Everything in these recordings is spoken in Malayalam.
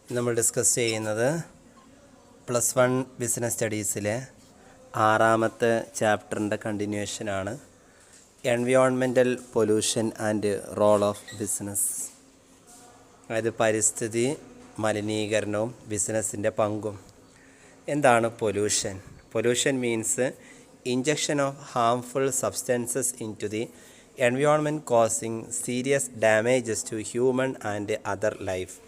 നമ്മൾ ഡിസ്കസ് ചെയ്യുന്നത് +1 ബിസിനസ് സ്റ്റഡീസിലെ 6ാമത്തെ ചാപ്റ്ററിൻ്റെ കണ്ടിന്യൂഷനാണ്. Environmental pollution and role of business. അതായത് പരിസ്ഥിതി മലിനീകരണവും ബിസിനസ്സിൻ്റെ പങ്കും. എന്താണ് pollution? Pollution means injection of harmful substances into the environment causing serious damages to human and other life.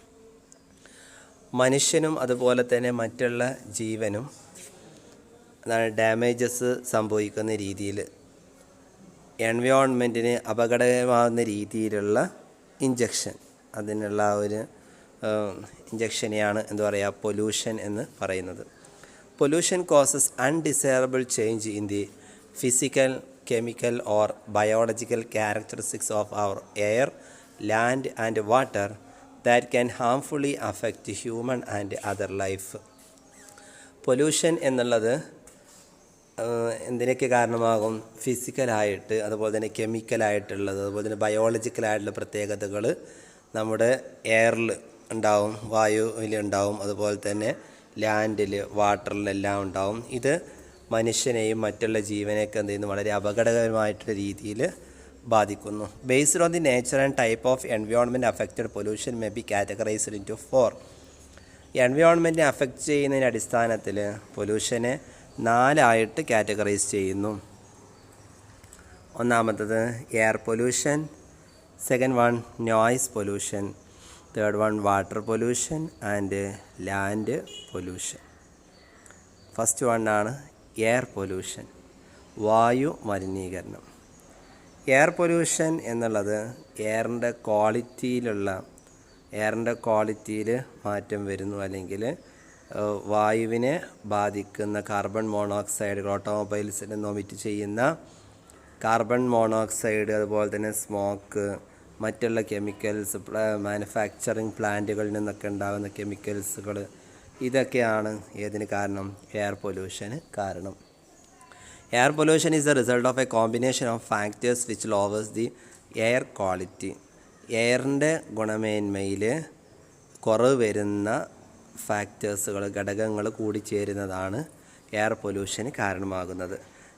മനുഷ്യനും അതുപോലെ തന്നെ മറ്റുള്ള ജീവനും ഡാമേജസ് സംഭവിക്കുന്ന രീതിയിൽ എൻവയോൺമെൻറ്റിന് അപകടകരമാകുന്ന രീതിയിലുള്ള ഇഞ്ചക്ഷൻ, അതിനുള്ള ഒരു ഇഞ്ചക്ഷനെയാണ് എന്താ പറയുക പൊല്യൂഷൻ എന്ന് പറയുന്നത്. Pollution causes undesirable change in the physical, chemical or biological characteristics of our air, land and water that can harmfully affect human and other life. Pollution എന്നുള്ളത് എന്തിനൊക്കെ കാരണമാകും? ഫിസിക്കലായിട്ട്, അതുപോലെ തന്നെ കെമിക്കലായിട്ടുള്ളത്, അതുപോലെ തന്നെ ബയോളജിക്കലായിട്ടുള്ള പ്രത്യേകതകൾ നമ്മുടെ എയറിൽ ഉണ്ടാവും, വായുവിൽ ഉണ്ടാവും, അതുപോലെ തന്നെ ലാൻഡിൽ, വാട്ടറിലെല്ലാം ഉണ്ടാവും. ഇത് മനുഷ്യനെയും മറ്റുള്ള ജീവനെയൊക്കെ എന്ത് ചെയ്യുന്നു? വളരെ അപകടകരമായിട്ടുള്ള രീതിയിൽ ബാധിക്കുന്നു. Based on the nature and type of environment affected pollution may be categorised into 4. എൻവയോൺമെൻറ്റിനെ അഫക്റ്റ് ചെയ്യുന്നതിൻ്റെ അടിസ്ഥാനത്തിൽ പൊല്യൂഷനെ 4 കാറ്റഗറൈസ് ചെയ്യുന്നു. ഒന്നാമത്തത് air pollution, second one noise pollution, third one water pollution and land pollution. First one ആണ് എയർ പൊല്യൂഷൻ, വായു മലിനീകരണം. എയർ പൊല്യൂഷൻ എന്നുള്ളത് എയറിൻ്റെ ക്വാളിറ്റിയിൽ മാറ്റം വരുന്നു, അല്ലെങ്കിൽ വായുവിനെ ബാധിക്കുന്ന കാർബൺ മോണോക്സൈഡുകൾ, ഓട്ടോമൊബൈൽസിൽ നിന്ന് ഒമിറ്റ് ചെയ്യുന്ന കാർബൺ മോണോക്സൈഡ്, അതുപോലെ തന്നെ സ്മോക്ക്, മറ്റുള്ള കെമിക്കൽസ്, മാനുഫാക്ചറിങ് പ്ലാന്റുകളിൽ നിന്നൊക്കെ ഉണ്ടാകുന്ന കെമിക്കൽസുകൾ, ഇതൊക്കെയാണ് ഏതിന് കാരണം? എയർ പൊല്യൂഷന് കാരണം. Air pollution is the result of a combination of factors which lowers the air quality. എയറിൻ്റെ ഗുണമേന്മയിൽ കുറവ് വരുന്ന ഘടകങ്ങൾ കൂടിച്ചേരുന്നതാണ് എയർ പൊല്യൂഷന് കാരണമാകുന്നത്.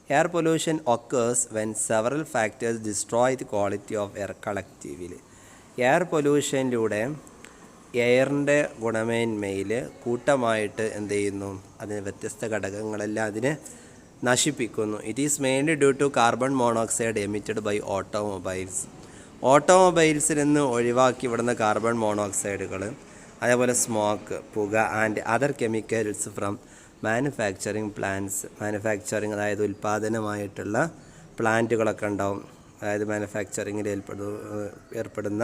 Air pollution occurs when several factors destroy the quality of air collectively. Air പൊല്യൂഷനിലൂടെ എയറിൻ്റെ ഗുണമേന്മയിൽ കൂട്ടമായിട്ട് എന്ത് ചെയ്യുന്നു? അതിന് വ്യത്യസ്ത ഘടകങ്ങളെല്ലാം അതിനെ നശിപ്പിക്കുന്നു. It is mainly due to carbon monoxide emitted by automobiles. ഓട്ടോമൊബൈൽസിൽ നിന്ന് ഒഴിവാക്കി വിടുന്ന കാർബൺ മോണോക്സൈഡുകൾ, അതേപോലെ സ്മോക്ക്, പുക and other chemicals from manufacturing plants. അതായത് ഉൽപ്പാദനമായിട്ടുള്ള പ്ലാന്റുകളൊക്കെ ഉണ്ടാവും, അതായത് മാനുഫാക്ചറിങ്ങിൽ ഏർപ്പെടുന്ന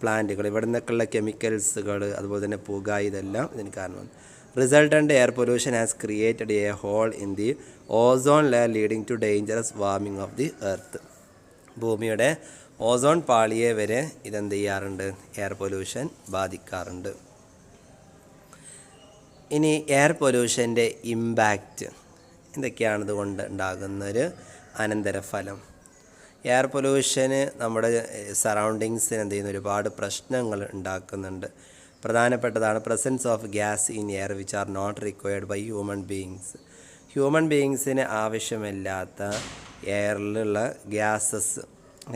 പ്ലാന്റുകൾ, ഇവിടെ നിന്നൊക്കെയുള്ള കെമിക്കൽസുകൾ, അതുപോലെ തന്നെ പുക, ഇതെല്ലാം ഇതിന് കാരണമാണ്. Resultant air pollution has created a hole in the ozone layer leading to dangerous warming of the earth. ഭൂമിയുടെ ഓസോൺ പാളിയെ വരെ ഇതെന്ത് ചെയ്യാറുണ്ട്? എയർ പൊല്യൂഷൻ ബാധിക്കാറുണ്ട്. ഇനി എയർ പൊല്യൂഷൻ്റെ ഇമ്പാക്റ്റ് എന്തൊക്കെയാണ് ഇതുകൊണ്ട് ഉണ്ടാകുന്നൊരു അനന്തരഫലം? എയർ പൊല്യൂഷന് നമ്മുടെ സറൗണ്ടിങ്സിന് എന്ത് ചെയ്യുന്നു? ഒരുപാട് പ്രശ്നങ്ങൾ ഉണ്ടാക്കുന്നുണ്ട്. പ്രധാനപ്പെട്ടതാണ് presence of gas in air which are not required by human ബീയിങ്സിന് ആവശ്യമില്ലാത്ത എയറിലുള്ള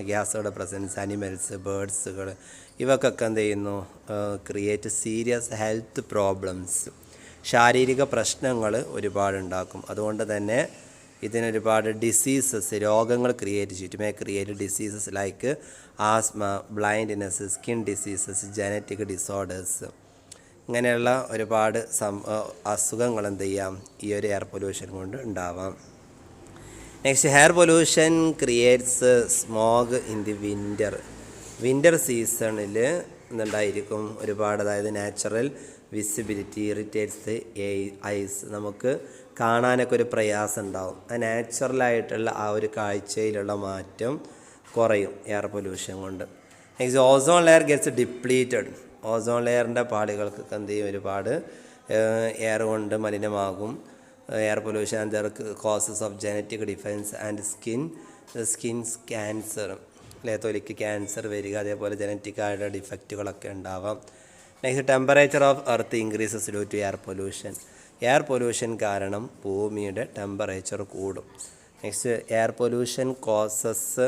ഗ്യാസുകളുടെ പ്രസൻസ്, അനിമൽസ്, ബേർഡ്സുകൾ, ഇവക്കൊക്കെ എന്ത് ചെയ്യുന്നു? ക്രിയേറ്റ് സീരിയസ് ഹെൽത്ത് പ്രോബ്ലംസ്, ശാരീരിക പ്രശ്നങ്ങൾ ഒരുപാടുണ്ടാക്കും. അതുകൊണ്ട് തന്നെ ഇതിനൊരുപാട് രോഗങ്ങൾ create diseases like asthma, blindness, skin diseases, genetic disorders, ഇങ്ങനെയുള്ള ഒരുപാട് അസുഖങ്ങൾ എന്ത് ചെയ്യാം? ഈ ഒരു എയർ പൊല്യൂഷൻ കൊണ്ട് ഉണ്ടാവാം. Next, air pollution creates smog in the winter സീസണിൽ എന്തുണ്ടായിരിക്കും? ഒരുപാട്, അതായത് നാച്ചുറൽ വിസിബിലിറ്റി ഇറിറ്റേറ്റ്സ് ഐസ്, നമുക്ക് കാണാനൊക്കെ ഒരു പ്രയാസം ഉണ്ടാവും. ആ നാച്ചുറലായിട്ടുള്ള ആ ഒരു കാഴ്ചയിലുള്ള മാറ്റം കുറയും എയർ പൊല്യൂഷൻ കൊണ്ട്. Next, ozone layer gets depleted. Ozone ലെയറിൻ്റെ പാളികൾക്കൊക്കെ എന്ത് ചെയ്യും? ഒരുപാട് എയർ കൊണ്ട് മലിനമാകും. Air pollution and other causes of genetic defects and skins cancer, തൊലിക്ക് ക്യാൻസർ വരിക, അതേപോലെ ജനറ്റിക്കായിട്ടുള്ള ഡിഫക്റ്റുകളൊക്കെ ഉണ്ടാവാം. Next temperature of earth increases due to air pollution. Air pollution കാരണം ഭൂമിയുടെ ടെമ്പറേച്ചർ കൂടും. Next air pollution causes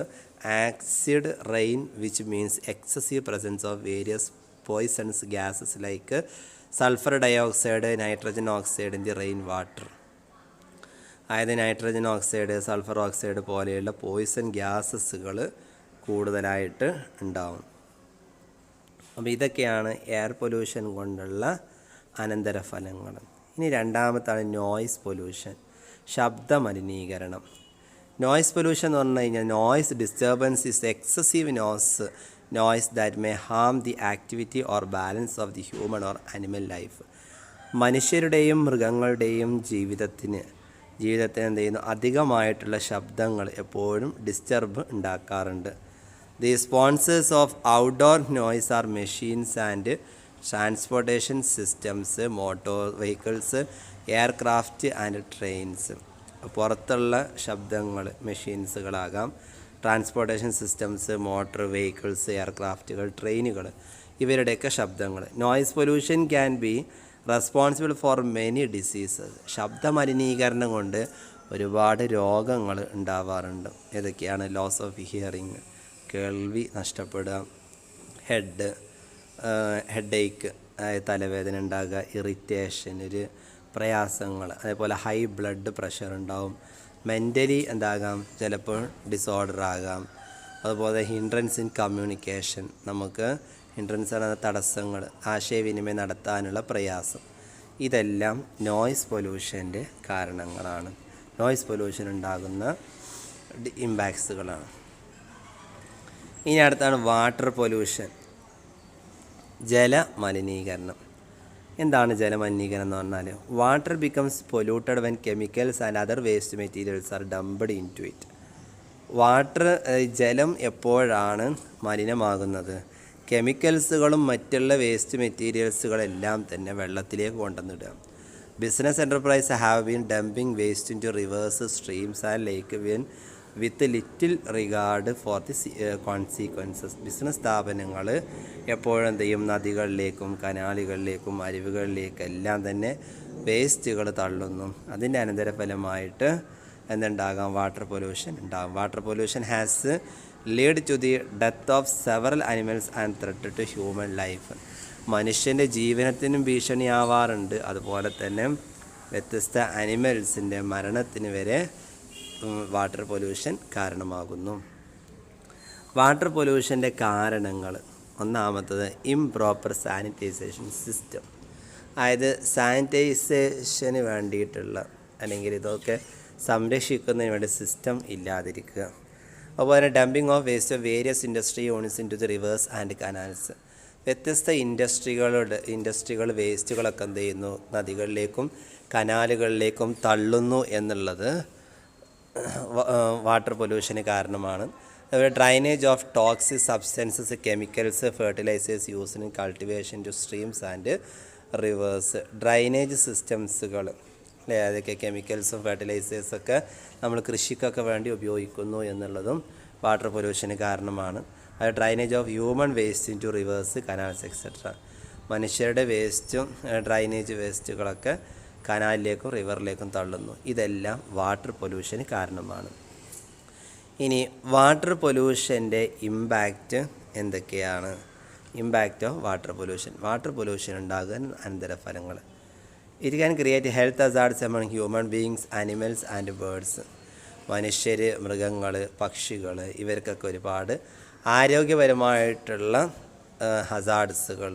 acid rain which means excessive presence of various poisons gases like sulphur dioxide, nitrogen oxide in the rain water. അതായത് നൈട്രജൻ ഓക്സൈഡ്, സൾഫർ ഓക്സൈഡ് പോലെയുള്ള പോയ്സൺ ഗ്യാസസുകൾ കൂടുതലായിട്ട് ഉണ്ടാവും. അപ്പോൾ ഇതൊക്കെയാണ് എയർ പൊല്യൂഷൻ കൊണ്ടുള്ള അനന്തരഫലങ്ങൾ. ഇനി രണ്ടാമത്താണ് നോയ്സ് പൊല്യൂഷൻ, ശബ്ദ മലിനീകരണം. നോയ്സ് പൊല്യൂഷൻ എന്ന് പറഞ്ഞു കഴിഞ്ഞാൽ noise disturbance is excessive noise that may harm the activity or balance of the human or animal life. മനുഷ്യരുടെയും മൃഗങ്ങളുടെയും ജീവിതത്തിന് എന്ത് ചെയ്യുന്നു, അധികമായിട്ടുള്ള ശബ്ദങ്ങൾ എപ്പോഴും ഡിസ്റ്റർബ് ഉണ്ടാക്കാറുണ്ട്. The sponsors of outdoor noise are machines and transportation systems, motor vehicles, aircraft and trains. പുറത്തുള്ള ശബ്ദങ്ങൾ മെഷീൻസുകളാകാം, ട്രാൻസ്പോർട്ടേഷൻ സിസ്റ്റംസ്, മോട്ടോർ വെഹിക്കിൾസ്, എയർക്രാഫ്റ്റുകൾ, ട്രെയിനുകൾ, ഇവരുടെയൊക്കെ ശബ്ദങ്ങൾ. Noise pollution can be responsible for many diseases. ശബ്ദ മലിനീകരണം കൊണ്ട് ഒരുപാട് രോഗങ്ങൾ ഉണ്ടാവാറുണ്ട്. ഏതൊക്കെയാണ്? ലോസ് ഓഫ് ഹിയറിങ്, കേൾവി നഷ്ടപ്പെടുക, ഹെഡേക്ക്, തലവേദന ഉണ്ടാകുക, ഇറിറ്റേഷൻ, ഒരു പ്രയാസങ്ങൾ, അതേപോലെ ഹൈ ബ്ലഡ് പ്രഷർ ഉണ്ടാവും. മെൻ്റലി എന്താകാം, ചിലപ്പോൾ ഡിസോർഡർ ആകാം. അതുപോലെ ഹിൻഡ്രൻസ് ഇൻ കമ്മ്യൂണിക്കേഷൻ, നമുക്ക് ഹിൻഡ്രൻസ് എന്ന തടസ്സങ്ങൾ, ആശയവിനിമയം നടത്താനുള്ള പ്രയാസം. ഇതെല്ലാം നോയ്സ് പൊല്യൂഷൻ്റെ കാരണങ്ങളാണ്. നോയ്സ് പൊല്യൂഷൻ ഉണ്ടാകുന്ന ഇമ്പാക്ട്സുകളാണ്. ഇനി അടുത്താണ് വാട്ടർ പൊല്യൂഷൻ, ജലമലിനീകരണം. എന്താണ് ജലമലിനീകരണം എന്ന് പറഞ്ഞാൽ? Water becomes polluted when chemicals and other waste materials are dumped into it. ജലം എപ്പോഴാണ് മലിനമാകുന്നത്? കെമിക്കൽസുകളും മറ്റുള്ള വേസ്റ്റ് മെറ്റീരിയൽസുകളെല്ലാം തന്നെ വെള്ളത്തിലേക്ക് കൊണ്ടുവന്നിടുക. Business enterprise have been dumping waste into rivers, streams and lake with little regard for the consequences. Business സ്ഥാപനങ്ങൾ എപ്പോഴും എന്ത് ചെയ്യും? നദികളിലേക്കും കനാലുകളിലേക്കും അരുവികളിലേക്കെല്ലാം തന്നെ വേസ്റ്റുകൾ തള്ളുന്നു. അതിൻ്റെ അനന്തരഫലമായിട്ട് എന്തുണ്ടാകാം? വാട്ടർ പൊല്യൂഷൻ ഉണ്ടാകും. Water pollution has lead to the death of several animals and threat to human life. മനുഷ്യൻ്റെ ജീവനത്തിനും ഭീഷണിയാവാറുണ്ട്. അതുപോലെ തന്നെ വ്യത്യസ്ത അനിമൽസിൻ്റെ മരണത്തിന് വരെ വാട്ടർ പൊല്യൂഷൻ കാരണമാകുന്നു. വാട്ടർ പൊല്യൂഷൻ്റെ കാരണങ്ങൾ: ഒന്നാമത്തത് ഇംപ്രോപ്പർ സാനിറ്റൈസേഷൻ സിസ്റ്റം. അതായത് സാനിറ്റൈസേഷന് വേണ്ടിയിട്ടുള്ള, അല്ലെങ്കിൽ ഇതൊക്കെ സംരക്ഷിക്കുന്നതിന് വേണ്ടി സിസ്റ്റം ഇല്ലാതിരിക്കുക. അതുപോലെ dumping of waste of various industry units into the rivers and canals. വ്യത്യസ്ത ഇൻഡസ്ട്രികൾ വേസ്റ്റുകളൊക്കെ എന്ത് ചെയ്യുന്നു? നദികളിലേക്കും കനാലുകളിലേക്കും തള്ളുന്നു എന്നുള്ളത് വാട്ടർ പൊല്യൂഷന് കാരണമാണ്. അതുപോലെ drainage of toxic substances, chemicals, fertilisers used in cultivation to streams and rivers. Drainage സിസ്റ്റംസുകൾ, അല്ലേ, അതൊക്കെ കെമിക്കൽസും ഫെർട്ടിലൈസേഴ്സൊക്കെ നമ്മൾ കൃഷിക്കൊക്കെ വേണ്ടി ഉപയോഗിക്കുന്നു എന്നുള്ളതും വാട്ടർ പൊല്യൂഷന് കാരണമാണ്. അത് drainage of human waste into rivers, canals etcetera. മനുഷ്യരുടെ വേസ്റ്റും ഡ്രൈനേജ് വേസ്റ്റുകളൊക്കെ കനാലിലേക്കും റിവറിലേക്കും തള്ളുന്നു. ഇതെല്ലാം വാട്ടർ പൊല്യൂഷന് കാരണമാണ്. ഇനി വാട്ടർ പൊല്യൂഷൻ്റെ ഇമ്പാക്റ്റ് എന്തൊക്കെയാണ്? Impact of water pollution. Water pollution ഉണ്ടാകുന്ന അനന്തരഫലങ്ങൾ: it can create health hazards among human beings, animals and birds. മനുഷ്യർ, മൃഗങ്ങൾ, പക്ഷികൾ, ഇവർക്കൊക്കെ ഒരുപാട് ആരോഗ്യപരമായിട്ടുള്ള ഹസാർഡ്സുകൾ,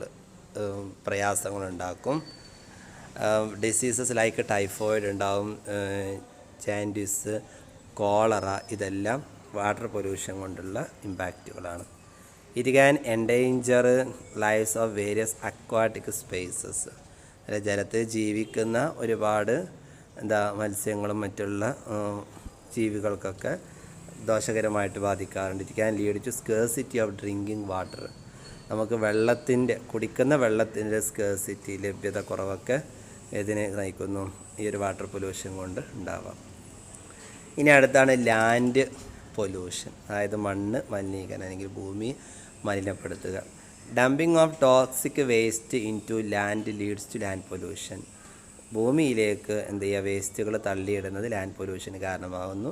പ്രയാസങ്ങളുണ്ടാക്കും. ഡിസീസസ് ലൈക്ക് ടൈഫോയിഡ് ഉണ്ടാവും, ജാൻഡിസ്, കോളറ, ഇതെല്ലാം വാട്ടർ പൊല്യൂഷൻ കൊണ്ടുള്ള ഇമ്പാക്റ്റുകളാണ്. It can endanger lives of various aquatic spaces. അതായത് ജലത്തിൽ ജീവിക്കുന്ന ഒരുപാട് മത്സ്യങ്ങളും മറ്റുള്ള ജീവികൾക്കൊക്കെ ദോഷകരമായിട്ട് ബാധിക്കാറുണ്ട്. It can lead to scarcity of drinking water. നമുക്ക് കുടിക്കുന്ന വെള്ളത്തിൻ്റെ സ്കേഴ്സിറ്റി, ലഭ്യത കുറവൊക്കെ ഇതിനെ നയിക്കുന്നു. ഈ ഒരു വാട്ടർ പൊല്യൂഷൻ കൊണ്ട് ഉണ്ടാവാം. ഇനി അടുത്താണ് ലാൻഡ് പൊല്യൂഷൻ, അതായത് മണ്ണ് മലിനീകരണം അല്ലെങ്കിൽ ഭൂമി മലിനപ്പെടുത്തുക. Dumping of toxic waste into land leads to land pollution. ഭൂമിയിലേക്ക് എന്ത് ചെയ്യുക, വേസ്റ്റുകൾ തള്ളിയിടുന്നത് ലാൻഡ് പൊല്യൂഷന് കാരണമാകുന്നു.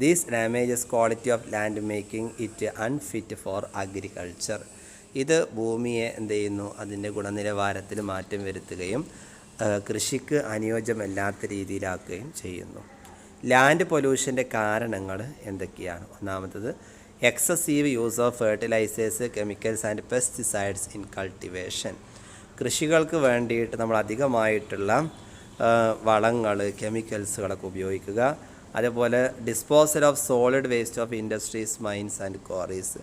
These damages quality of land making it unfit for agriculture. ഇത് ഭൂമിയെ എന്ത് ചെയ്യുന്നു, അതിൻ്റെ ഗുണനിലവാരത്തിൽ മാറ്റം വരുത്തുകയും കൃഷിക്ക് അനുയോജ്യമല്ലാത്ത രീതിയിലാക്കുകയും ചെയ്യുന്നു. ലാൻഡ് പൊല്യൂഷൻ്റെ കാരണങ്ങൾ എന്തൊക്കെയാണ്? ഒന്നാമത്തത് excessive use of fertilisers, chemicals and pesticides in cultivation. കൃഷികൾക്ക് വേണ്ടിയിട്ട് നമ്മൾ അധികമായിട്ടുള്ള വളങ്ങൾ, കെമിക്കൽസുകളൊക്കെ ഉപയോഗിക്കുക. അതേപോലെ disposal of solid waste of industries, mines and quarries.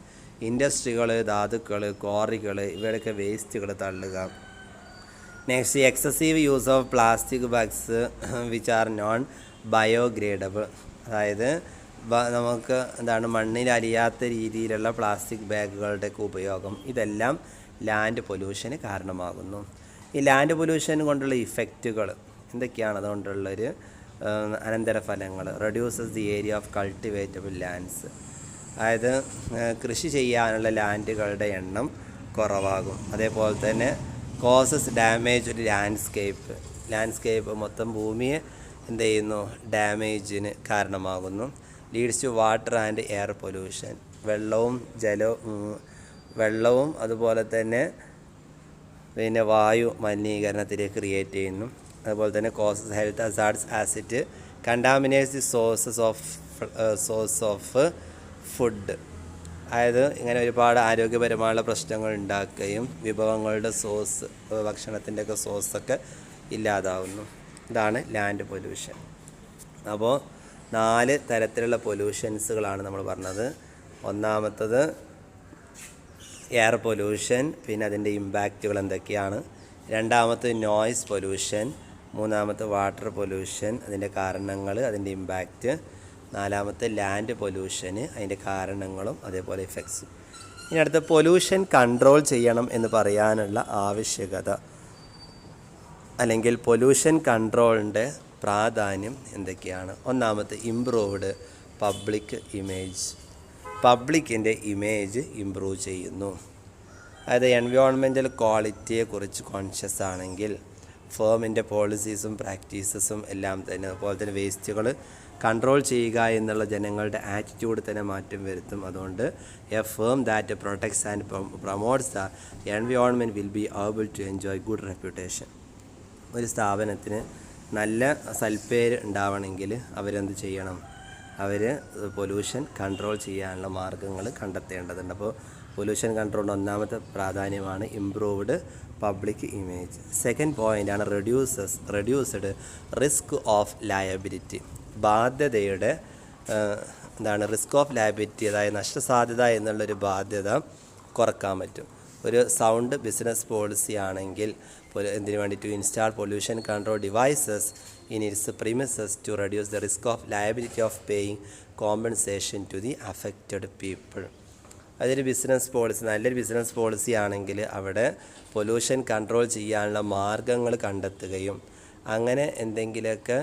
ഇൻഡസ്ട്രികൾ, ധാതുക്കൾ, ക്വാറികൾ, ഇവയുടെയൊക്കെ വേസ്റ്റുകൾ തള്ളുക. Next excessive use of plastic bags which are non biodegradable. അതായത് നമുക്ക് എന്താണ്, മണ്ണിൽ അലിയാത്ത രീതിയിലുള്ള പ്ലാസ്റ്റിക് ബാഗുകളുടെയൊക്കെ ഉപയോഗം, ഇതെല്ലാം ലാൻഡ് പൊല്യൂഷന് കാരണമാകുന്നു. ഈ ലാൻഡ് പൊല്യൂഷൻ കൊണ്ടുള്ള ഇഫക്റ്റുകൾ എന്തൊക്കെയാണ്? അതുകൊണ്ടുള്ളൊരു അനന്തരഫലങ്ങൾ: reduces the area of cultivatable lands. അതായത് കൃഷി ചെയ്യാനുള്ള ലാൻഡുകളുടെ എണ്ണം കുറവാകും. അതേപോലെ തന്നെ കോസസ് ഡാമേജ് ഒരു ലാൻഡ്സ്കേപ്പ് മൊത്തം ഭൂമിയെ എന്ത് ചെയ്യുന്നു, ഡാമേജിന് കാരണമാകുന്നു. Leads to water and air pollution. വെള്ളവും അതുപോലെ തന്നെ വായു മലിനീകരണത്തിലേക്ക് ക്രിയേറ്റ് ചെയ്യുന്നു. അതുപോലെ തന്നെ causes health hazards as it contaminates the source of food. അതായത് ഇങ്ങനെ ഒരുപാട് ആരോഗ്യപരമായുള്ള പ്രശ്നങ്ങൾ ഉണ്ടാക്കുകയും വിഭവങ്ങളുടെ ഭക്ഷണത്തിൻ്റെയൊക്കെ സോഴ്സൊക്കെ ഇല്ലാതാവുന്നു. ഇതാണ് ലാൻഡ് പൊല്യൂഷൻ. അപ്പോൾ 4 തരത്തിലുള്ള പൊല്യൂഷൻസുകളാണ് നമ്മൾ പറഞ്ഞത്. ഒന്നാമത്തത് എയർ പൊല്യൂഷൻ, പിന്നെ അതിൻ്റെ ഇമ്പാക്റ്റുകൾ എന്തൊക്കെയാണ്. രണ്ടാമത്തെ നോയ്സ് പൊല്യൂഷൻ. മൂന്നാമത്തെ വാട്ടർ പൊല്യൂഷൻ, അതിൻ്റെ കാരണങ്ങൾ, അതിൻ്റെ ഇമ്പാക്റ്റ്. നാലാമത്തെ ലാൻഡ് പൊല്യൂഷന്, അതിൻ്റെ കാരണങ്ങളും അതേപോലെ ഇഫക്ട്സും. ഇനി അടുത്ത പൊല്യൂഷൻ കൺട്രോൾ ചെയ്യണം എന്ന് പറയാനുള്ള ആവശ്യകത അല്ലെങ്കിൽ പൊല്യൂഷൻ കൺട്രോളിൻ്റെ പ്രാധാന്യം എന്തൊക്കെയാണ്? ഒന്നാമത്തെ ഇംപ്രൂവ്ഡ് പബ്ലിക് ഇമേജ്. പബ്ലിക്കിൻ്റെ ഇമേജ് ഇമ്പ്രൂവ് ചെയ്യുന്നു. അതായത് എൻവയോൺമെൻറ്റൽ ക്വാളിറ്റിയെക്കുറിച്ച് കോൺഷ്യസ് ആണെങ്കിൽ ഫേമിൻ്റെ പോളിസീസും പ്രാക്ടീസസും എല്ലാം തന്നെ, അതുപോലെ തന്നെ വേസ്റ്റുകൾ കൺട്രോൾ ചെയ്യുക എന്നുള്ള ജനങ്ങളുടെ ആറ്റിറ്റ്യൂഡ് തന്നെ മാറ്റം വരുത്തും. അതുകൊണ്ട് a firm that protects and promotes the environment will be able to enjoy good reputation. ഒരു സ്ഥാപനത്തിന് നല്ല സൽപ്പേര് ഉണ്ടാവണമെങ്കിൽ അവരെന്ത് ചെയ്യണം? അവർ പൊല്യൂഷൻ കൺട്രോൾ ചെയ്യാനുള്ള മാർഗ്ഗങ്ങൾ കണ്ടെത്തേണ്ടതുണ്ട്. അപ്പോൾ പൊല്യൂഷൻ കൺട്രോളിൻ്റെ ഒന്നാമത്തെ പ്രാധാന്യമാണ് ഇംപ്രൂവ്ഡ് പബ്ലിക് ഇമേജ്. സെക്കൻഡ് പോയിൻ്റാണ് റെഡ്യൂസ്ഡ് റിസ്ക് ഓഫ് ലയബിലിറ്റി. ബാധ്യതയുടെ റിസ്ക് ഓഫ് ലയബിലിറ്റി, അതായത് നഷ്ടസാധ്യത എന്നുള്ളൊരു ബാധ്യത കുറക്കാൻ പറ്റും. ഒരു സൗണ്ട് ബിസിനസ് പോളിസി ആണെങ്കിൽ എന്തിനു വേണ്ടി to install pollution control devices in its premises to reduce the risk of liability of paying compensation to the affected people. അതൊരു ബിസിനസ് പോളിസി, നല്ലൊരു ബിസിനസ് പോളിസി ആണെങ്കിൽ അവിടെ പൊല്യൂഷൻ കൺട്രോൾ ചെയ്യാനുള്ള മാർഗ്ഗങ്ങൾ കണ്ടെത്തുകയും അങ്ങനെ എന്തെങ്കിലുമൊക്കെ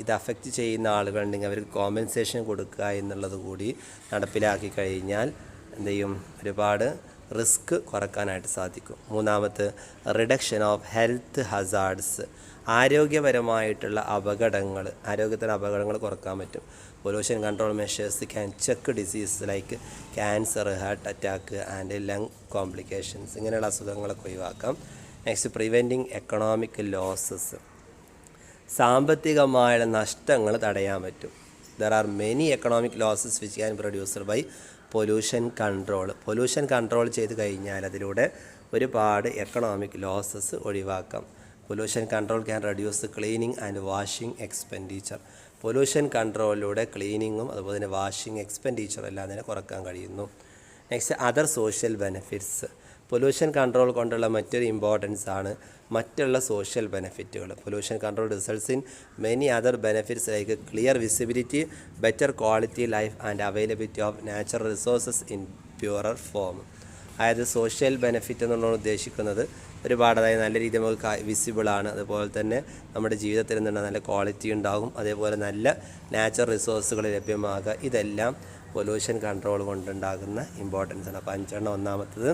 ഇത് അഫക്റ്റ് ചെയ്യുന്ന ആളുകളുണ്ടെങ്കിൽ അവർക്ക് കോമ്പൻസേഷൻ കൊടുക്കുക എന്നുള്ളത് കൂടി നടപ്പിലാക്കി കഴിഞ്ഞാൽ എന്ത് ചെയ്യും? ഒരുപാട് റിസ്ക് കുറക്കാനായിട്ട് സാധിക്കും. മൂന്നാമത്തെ റിഡക്ഷൻ ഓഫ് ഹെൽത്ത് ഹസാർഡ്സ്. ആരോഗ്യപരമായിട്ടുള്ള ആരോഗ്യത്തിൻ്റെ അപകടങ്ങൾ കുറക്കാൻ പറ്റും. Pollution control measures can check disease like cancer, heart attack and lung complications. ഇങ്ങനെയുള്ള അസുഖങ്ങളൊക്കെ ഒഴിവാക്കാം. Next preventing economic losses. സാമ്പത്തികമായ നഷ്ടങ്ങൾ തടയാൻ പറ്റും. There are many economic losses which can produced by pollution control. Pollution control ചെയ്ത് കഴിഞ്ഞാൽ അതിലൂടെ ഒരുപാട് എക്കണോമിക് ലോസസ് ഒഴിവാക്കാം. Pollution control can reduce cleaning and washing expenditure. Pollution കൺട്രോളിലൂടെ ക്ലീനിങ്ങും അതുപോലെ തന്നെ വാഷിംഗ് എക്സ്പെൻഡിച്ചർ എല്ലാം തന്നെ കുറക്കാൻ കഴിയുന്നു. Next other social benefits. Pollution control കൊണ്ടുള്ള മറ്റൊരു ഇമ്പോർട്ടൻസ് ആണ് മറ്റുള്ള സോഷ്യൽ ബെനിഫിറ്റുകൾ. Pollution control results in many other benefits like clear visibility, better quality life and availability of natural resources in purer form. അതായത് സോഷ്യൽ ബെനിഫിറ്റ് എന്നുള്ളത് ഉദ്ദേശിക്കുന്നത് ഒരുപാട്, അതായത് നല്ല രീതിയിൽ നമുക്ക് വിസിബിളാണ്, അതുപോലെ തന്നെ നമ്മുടെ ജീവിതത്തിൽ നിന്ന് നല്ല ക്വാളിറ്റി ഉണ്ടാകും, അതേപോലെ നല്ല നാച്ചുറൽ റിസോഴ്സുകൾ ലഭ്യമാകുക. ഇതെല്ലാം പൊല്യൂഷൻ കൺട്രോൾ കൊണ്ടുണ്ടാകുന്ന ഇമ്പോർട്ടൻസ് ആണ്. അപ്പോൾ 5 ഒന്നാമത്തത്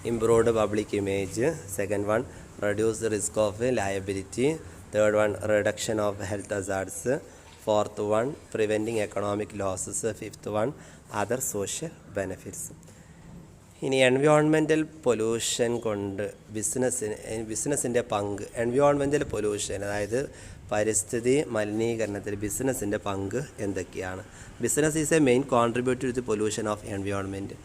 improved public image. Second one reduce risk of liability. Third one reduction of health hazards. Fourth one preventing economic losses. Fifth one other social benefits. ഇനി എൻവയോൺമെൻറ്റൽ പൊല്യൂഷൻ കൊണ്ട് ബിസിനസ്സിൻ്റെ പങ്ക്. എൻവയോൺമെൻറ്റൽ പൊല്യൂഷൻ അതായത് പരിസ്ഥിതി മലിനീകരണത്തിൽ ബിസിനസ്സിൻ്റെ പങ്ക് എന്തൊക്കെയാണ്? Business is a main contributor to pollution of environment.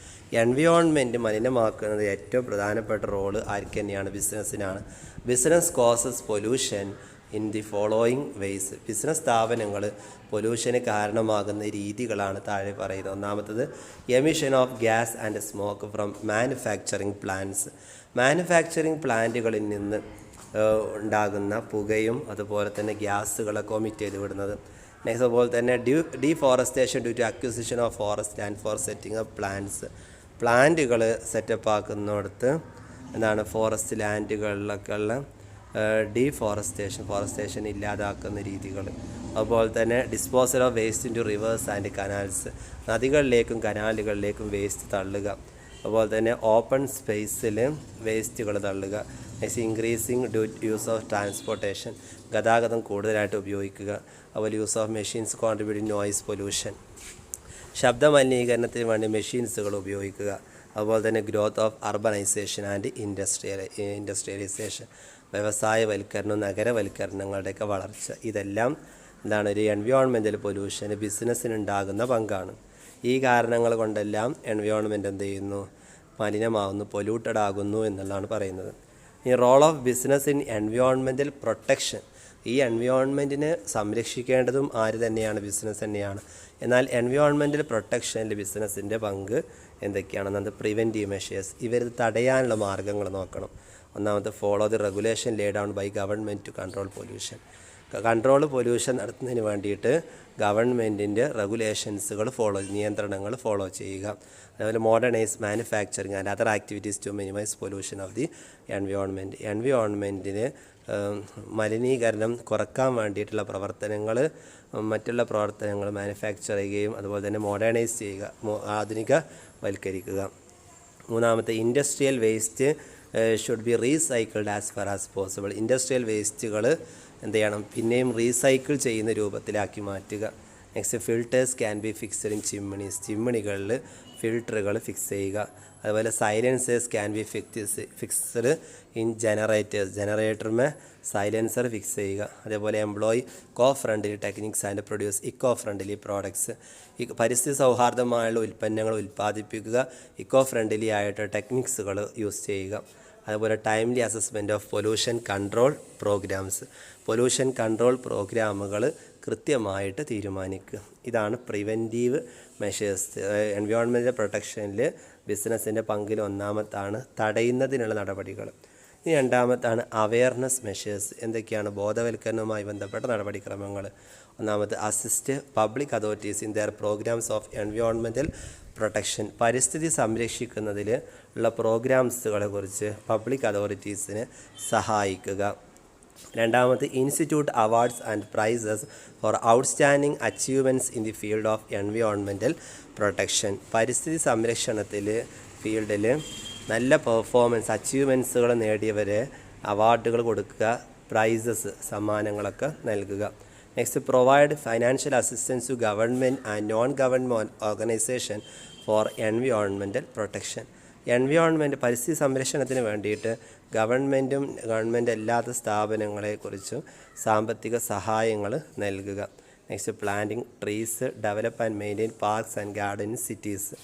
Environment മലിനമാക്കുന്നത് ഏറ്റവും പ്രധാനപ്പെട്ട റോള് ആർക്ക് തന്നെയാണ്? ബിസിനസ്സിനാണ്. Business causes pollution in the following ways. Business സ്ഥാപനങ്ങൾ പൊല്യൂഷന് കാരണമാകുന്ന രീതികളാണ് താഴെ പറയുന്നത്. ഒന്നാമത്തത് emission of gas and smoke from manufacturing plants. Manufacturing പ്ലാന്റുകളിൽ നിന്ന് ഉണ്ടാകുന്ന പുകയും അതുപോലെ തന്നെ ഗ്യാസുകളൊക്കെ ഒമിറ്റ് ചെയ്ത് വിടുന്നത്. നെക്സ്റ്റ് അതുപോലെ തന്നെ deforestation due to acquisition of forest land for setting up plants. പ്ലാന്റുകൾ സെറ്റപ്പ് ആക്കുന്നിടത്ത് എന്താണ് ഫോറസ്റ്റ് ലാൻഡുകളിലൊക്കെ ഉള്ള ഫോറസ്റ്റേഷൻ ഇല്ലാതാക്കുന്ന രീതികൾ. അതുപോലെ തന്നെ disposal of waste into rivers and canals. നദികളിലേക്കും കനാലുകളിലേക്കും വേസ്റ്റ് തള്ളുക. അതുപോലെ തന്നെ ഓപ്പൺ സ്പേസിൽ വേസ്റ്റുകൾ തള്ളുക. Next increasing use of transportation. ഗതാഗതം കൂടുതലായിട്ട് ഉപയോഗിക്കുക. അതുപോലെ use of machines contributing noise pollution. ശബ്ദ മലിനീകരണത്തിന് വേണ്ടി മെഷീൻസുകൾ ഉപയോഗിക്കുക. അതുപോലെ തന്നെ growth of urbanisation and industrialisation. വ്യവസായവൽക്കരണവും നഗരവൽക്കരണങ്ങളുടെയൊക്കെ വളർച്ച. ഇതെല്ലാം എന്താണ് ഒരു എൻവയോൺമെൻറ്റൽ പൊല്യൂഷന് ബിസിനസ്സിനുണ്ടാകുന്ന പങ്കാണ്. ഈ കാരണങ്ങൾ കൊണ്ടെല്ലാം എൻവയോൺമെൻറ്റ് എന്ത് ചെയ്യുന്നു? മലിനമാകുന്നു, പൊല്യൂട്ടഡ് ആകുന്നു എന്നുള്ളതാണ് പറയുന്നത്. ഈ role of business in environmental protection. ഈ എൻവയോൺമെൻറ്റിനെ സംരക്ഷിക്കേണ്ടതും ആര് തന്നെയാണ്? ബിസിനസ് തന്നെയാണ്. എന്നാൽ എൻവയോൺമെൻറ്റൽ പ്രൊട്ടക്ഷനിൽ ബിസിനസ്സിൻ്റെ പങ്ക് എന്തൊക്കെയാണെന്നത് പ്രിവെൻറ്റീവ് മെഷേഴ്സ്. ഇവരിത് തടയാനുള്ള മാർഗ്ഗങ്ങൾ നോക്കണം. ഒന്നാമത്തെ follow the regulation lay down by government to control pollution. Pollution നടത്തുന്നതിന് വേണ്ടിയിട്ട് ഗവൺമെൻറ്റിൻ്റെ റെഗുലേഷൻസുകൾ നിയന്ത്രണങ്ങൾ ഫോളോ ചെയ്യുക. അതുപോലെ modernise manufacturing and other activities to minimise pollution of the environment. എൻവയോൺമെൻറ്റിന് മലിനീകരണം കുറക്കാൻ വേണ്ടിയിട്ടുള്ള പ്രവർത്തനങ്ങൾ, മറ്റുള്ള പ്രവർത്തനങ്ങൾ മാനുഫാക്ചർ ചെയ്യുകയും അതുപോലെ തന്നെ മോഡേണൈസ് ചെയ്യുക, ആധുനികവൽക്കരിക്കുക. മൂന്നാമത്തെ industrial waste should be recycled as far as possible. Industrial വേസ്റ്റുകൾ എന്ത് ചെയ്യണം? പിന്നെയും റീസൈക്കിൾ ചെയ്യുന്ന രൂപത്തിലാക്കി മാറ്റുക. Next filters can be fixed in chimneys. ചിമ്മിണികളിൽ ഫിൽറ്ററുകൾ ഫിക്സ് ചെയ്യുക. അതുപോലെ silencers can be fixed in ജനറേറ്ററിന് സൈലൻസർ ഫിക്സ് ചെയ്യുക. അതേപോലെ employee friendly techniques and produce friendly products. പരിസ്ഥിതി സൗഹാർദ്ദമായുള്ള ഉൽപ്പന്നങ്ങൾ ഉൽപ്പാദിപ്പിക്കുക, ഫ്രണ്ട്ലി ആയിട്ട് ടെക്നിക്സുകൾ യൂസ് ചെയ്യുക. അതുപോലെ timely assessment of pollution control programs. Pollution control പ്രോഗ്രാമുകൾ കൃത്യമായിട്ട് തീരുമാനിക്കുക. ഇതാണ് പ്രിവെൻറ്റീവ് മെഷേഴ്സ്. എൻവയോൺമെൻറ്റൽ പ്രൊട്ടക്ഷനിൽ ബിസിനസ്സിൻ്റെ പങ്കിൽ ഒന്നാമത്താണ് തടയുന്നതിനുള്ള നടപടികൾ. ഇനി രണ്ടാമത്താണ് അവെയർനെസ് മെഷേഴ്സ്. എന്തൊക്കെയാണ്? ബോധവൽക്കരണവുമായി ബന്ധപ്പെട്ട നടപടിക്രമങ്ങൾ. ഒന്നാമത് assist public authorities in their programmes of environmental protection. പരിസ്ഥിതി സംരക്ഷിക്കുന്നതിൽ ഉള്ള പ്രോഗ്രാംസുകളെ കുറിച്ച് പബ്ലിക് അതോറിറ്റീസിനെ സഹായിക്കുക. രണ്ടാമത് institute awards and prizes for outstanding achievements in the field of environmental protection. പരിസ്ഥിതി സംരക്ഷണത്തിൽ ഫീൽഡിൽ നല്ല പെർഫോമൻസ് അച്ചീവ്മെൻറ്റ്സുകൾ നേടിയവരെ അവാർഡുകൾ കൊടുക്കുക, പ്രൈസസ് സമ്മാനങ്ങളൊക്കെ നൽകുക. Next provide financial assistance to government and non government organisation for environmental protection. Environment പരിസ്ഥിതി സംരക്ഷണത്തിന് വേണ്ടിയിട്ട് ഗവൺമെൻറ്റും ഗവൺമെൻറ് അല്ലാത്ത സ്ഥാപനങ്ങളെക്കുറിച്ചും സാമ്പത്തിക സഹായങ്ങൾ നൽകുക. Next planting trees, develop and maintain parks and garden cities.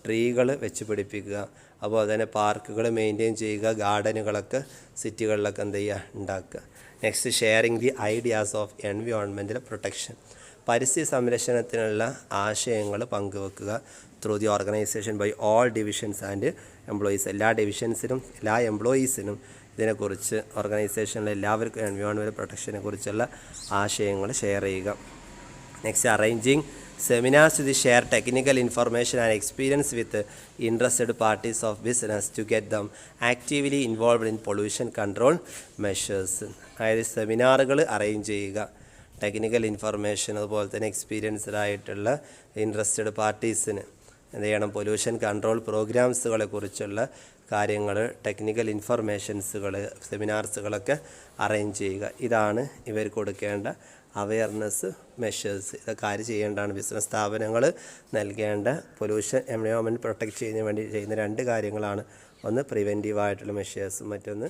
ട്രീകൾ വെച്ച് പിടിപ്പിക്കുക, അതുപോലെ തന്നെ പാർക്കുകൾ മെയിൻറ്റെയിൻ ചെയ്യുക, ഗാർഡനുകളൊക്കെ സിറ്റികളിലൊക്കെ എന്ത് ചെയ്യുക? ഉണ്ടാക്കുക. Next sharing the ideas of environmental protection. പരിസ്ഥിതി സംരക്ഷണത്തിനുള്ള ആശയങ്ങൾ പങ്കുവെക്കുക through the organisation by all divisions and employees. എല്ലാ ഡിവിഷൻസിനും എല്ലാ എംപ്ലോയീസിനും ഇതിനെക്കുറിച്ച് ഓർഗനൈസേഷനിലെ എല്ലാവർക്കും എൻവയോൺമെൻറ്റൽ പ്രൊട്ടക്ഷനെ കുറിച്ചുള്ള ആശയങ്ങൾ ഷെയർ ചെയ്യുക. Next arranging seminars to share technical information and experience with interested parties of business to get them actively involved in pollution control measures. അതായത് സെമിനാറുകൾ അറേഞ്ച് ചെയ്യുക, ടെക്നിക്കൽ ഇൻഫർമേഷൻ അതുപോലെ തന്നെ എക്സ്പീരിയൻസ്ഡ് ആയിട്ടുള്ള ഇൻട്രസ്റ്റഡ് പാർട്ടീസിന് എന്ത് ചെയ്യണം? പൊല്യൂഷൻ കൺട്രോൾ പ്രോഗ്രാംസുകളെ കുറിച്ചുള്ള കാര്യങ്ങൾ, ടെക്നിക്കൽ ഇൻഫർമേഷൻസുകൾ, സെമിനാർസുകളൊക്കെ അറേഞ്ച് ചെയ്യുക. ഇതാണ് ഇവർ കൊടുക്കേണ്ട അവയർനെസ് മെഷേഴ്സ്. ഇതൊക്കെ ആര് ചെയ്യേണ്ടതാണ്? ബിസിനസ് സ്ഥാപനങ്ങൾ നൽകേണ്ട പൊല്യൂഷൻ എൻവയോൺമെൻറ്റ് പ്രൊട്ടക്റ്റ് ചെയ്യുന്നതിന് വേണ്ടി ചെയ്യുന്ന 2 കാര്യങ്ങളാണ്. ഒന്ന് പ്രിവെൻറ്റീവായിട്ടുള്ള മെഷേഴ്സും മറ്റൊന്ന്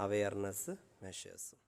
അവയർനെസ് മെഷേഴ്സും.